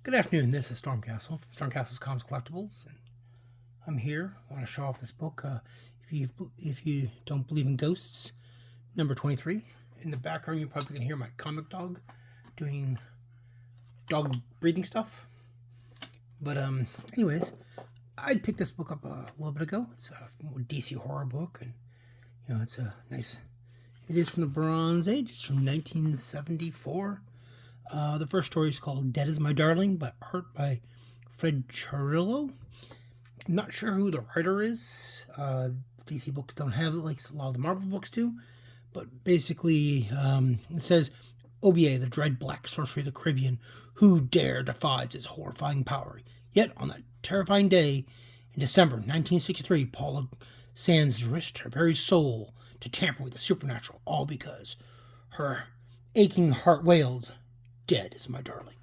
Good afternoon. This is Stormcastle from Stormcastle's Comics Collectibles, and I'm here. I want to show off this book. If you don't believe in ghosts, number 23. In the background, you probably can hear my comic dog doing dog breathing stuff. But anyways, I picked this book up a little bit ago. It's a DC horror book, and it's a nice. It is from the Bronze Age. It's from 1974. The first story is called Dead is My Darling, by art by Fred Chiarillo. I'm not sure who the writer is. DC books don't have it like a lot of the Marvel books do. But basically, it says, Obeah, the dread black sorcery of the Caribbean, who dare defies its horrifying power. Yet, on that terrifying day, in December 1963, Paula Sands risked her very soul to tamper with the supernatural, all because her aching heart wailed, "Dead is my darling."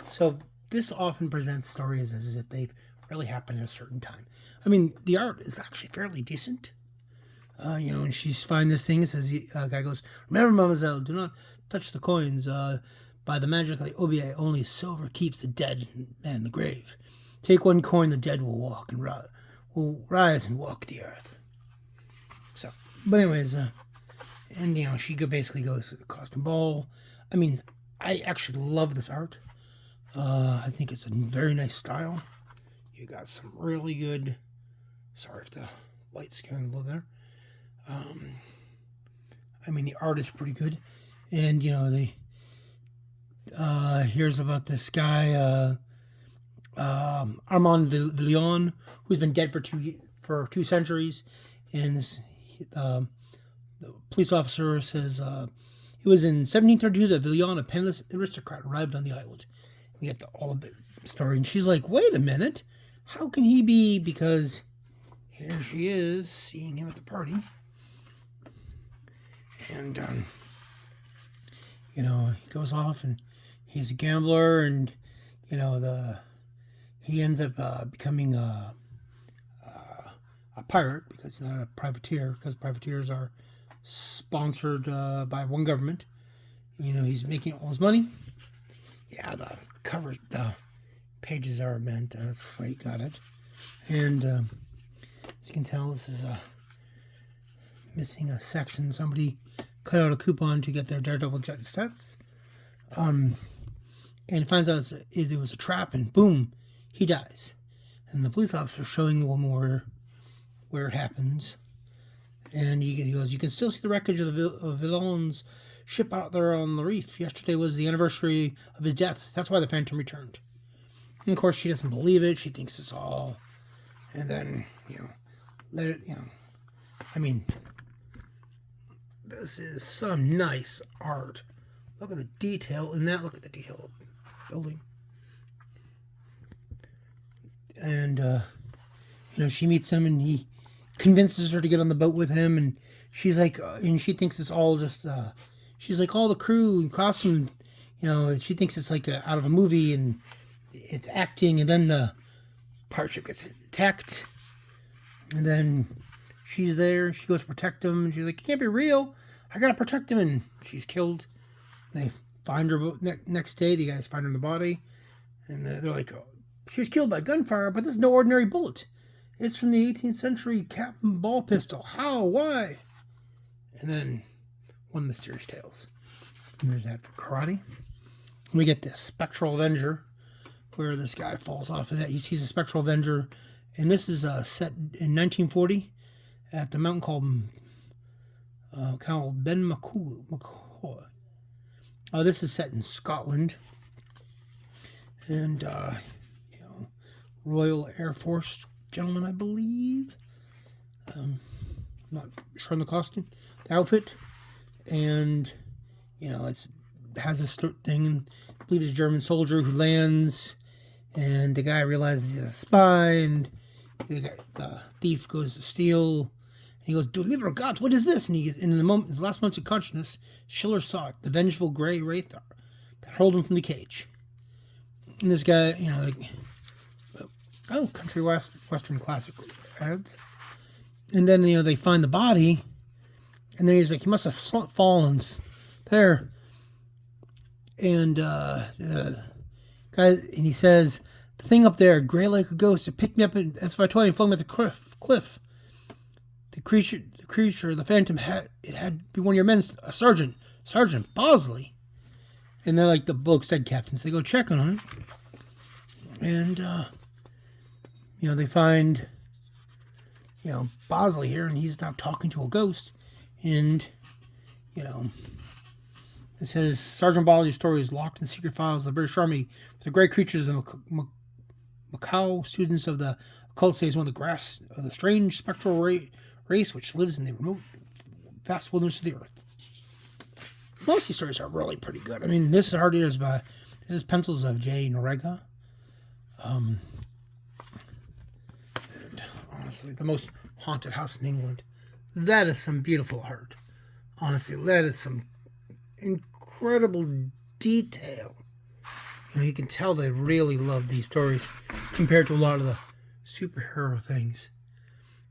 So this often presents stories as if they've really happened at a certain time. I mean, the art is actually fairly decent. And she's finding this thing. Says the guy goes, "Remember, mademoiselle, do not touch the coins. By the magic of the Obeah, only silver keeps the dead man in the grave. Take one coin, the dead will walk and will rise and walk the earth." So, but anyways, she basically goes to the costume ball. I mean, I actually love this art. I think it's a very nice style. You got some really good. Sorry if the light's getting a little there. The art is pretty good, and they. Here's about this guy, Armand Villon, who's been dead for 2 centuries, and this the police officer says it was in 1732 that Villon, a penniless aristocrat, arrived on the island. We get all of the story, and she's like, "Wait a minute, how can he be?" Because here she is seeing him at the party, and he goes off and he's a gambler, and he ends up becoming a pirate because he's not a privateer, because privateers are sponsored by one government. He's making all his money. Yeah, the pages are meant. That's why you got it. And as you can tell, this is missing a section. Somebody cut out a coupon to get their Daredevil jet sets. And finds out it was a trap, and boom, he dies. And the police officer showing the woman where it happens. And he goes, "You can still see the wreckage of Villon's ship out there on the reef. Yesterday was the anniversary of his death. That's why the Phantom returned." And of course, she doesn't believe it. She thinks it's all. And then, let it, this is some nice art. Look at the detail in that. Look at the detail of the building. And, she meets him, and he convinces her to get on the boat with him, and she's like, and she thinks it's all just, she's like, all the crew and costume, she thinks it's like out of a movie, and it's acting, and then the pirate ship gets attacked, and then she's there, she goes to protect him, and she's like, "It can't be real, I gotta protect him," and she's killed. They find her next day, the guys find her in the body, and they're like, "Oh, she was killed by gunfire, but this is no ordinary bullet. It's from the 18th century Captain Ball pistol. How? Why?" And then one mysterious tales. And there's that for karate. We get the Spectral Avenger, where this guy falls off of that. He sees a Spectral Avenger, and this is set in 1940 at the mountain called Ben Macoy. This is set in Scotland, and Royal Air Force gentleman, I believe. Not sure on the costume, the outfit, and it has this thing, and I believe it's a German soldier who lands, and the guy realizes he's a spy, and the thief goes to steal, and he goes, "Du lieber Gott, what is this?" And in the moment, his last moments of consciousness, Schiller saw it, the vengeful gray wraith that hurled him from the cage. And this guy, country western classic ads. And then, they find the body, and then he's like, he must have fallen there. And Guys, and he says, the thing up there, gray like a ghost, it picked me up as if I told you and flung me at the cliff. The creature, the phantom, had to be one of your men, a Sergeant Bosley. And they're like the bloke's dead captains. They go checking on him. And, they find, Bosley here, and he's now talking to a ghost. And, it says, Sergeant Bosley's story is locked in secret files of the British Army. The gray creatures, the Macau students of the occult say is one of the strange spectral race which lives in the remote, vast wilderness of the earth. Most of these stories are really pretty good. I mean, this is pencils of J. Norega. And honestly, the most haunted house in England. That is some beautiful art. Honestly, that is some incredible detail. You can tell they really love these stories compared to a lot of the superhero things.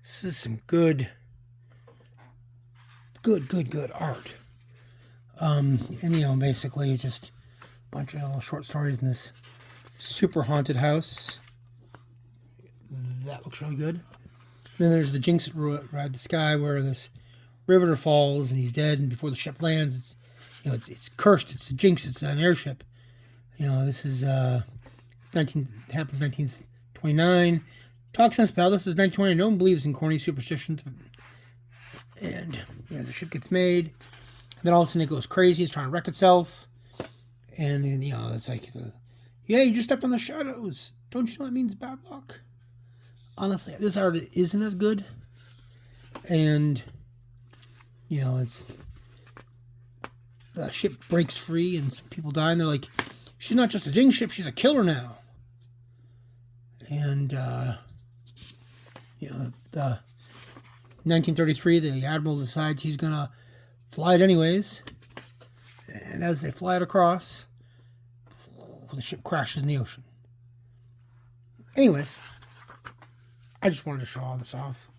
This is some good art. And basically just a bunch of little short stories in this super haunted house. That looks really good. Then there's the Jinx Ride the Sky, where this riveter falls and he's dead, and before the ship lands, it's cursed. It's a jinx. It's an airship. This is happens in 1929. Talk sense, pal. This is 1920. No one believes in corny superstitions. And the ship gets made. And then all of a sudden it goes crazy. It's trying to wreck itself. And it's like, you just stepped on the shadows. Don't you know that means bad luck? Honestly, this art isn't as good. And it's the ship breaks free and some people die, and they're like, she's not just a jinx ship, she's a killer now. And the 1933, the admiral decides he's gonna fly it anyways, and as they fly it across, the ship crashes in the ocean. Anyways, I just wanted to show all this off.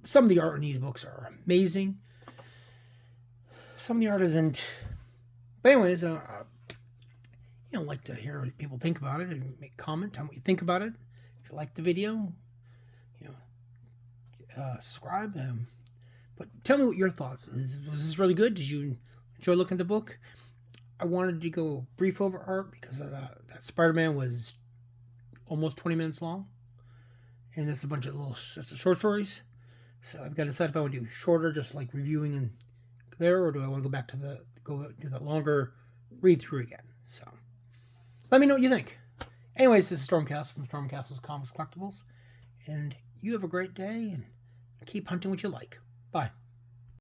Some of the art in these books are amazing. Some of the art isn't. But anyways, like to hear what people think about it and make a comment. Tell me what you think about it. If you like the video, subscribe. But tell me what your thoughts. Was this really good? Did you enjoy looking at the book? I wanted to go brief over art because that Spider-Man was almost 20 minutes long. And there's a bunch of little sets of short stories. So I've got to decide if I want to do shorter, just like reviewing and there, or do I want to go back to do that longer read through again. So let me know what you think. Anyways, this is Stormcastle from Stormcastle's Comics Collectibles. And you have a great day and keep hunting what you like. Bye.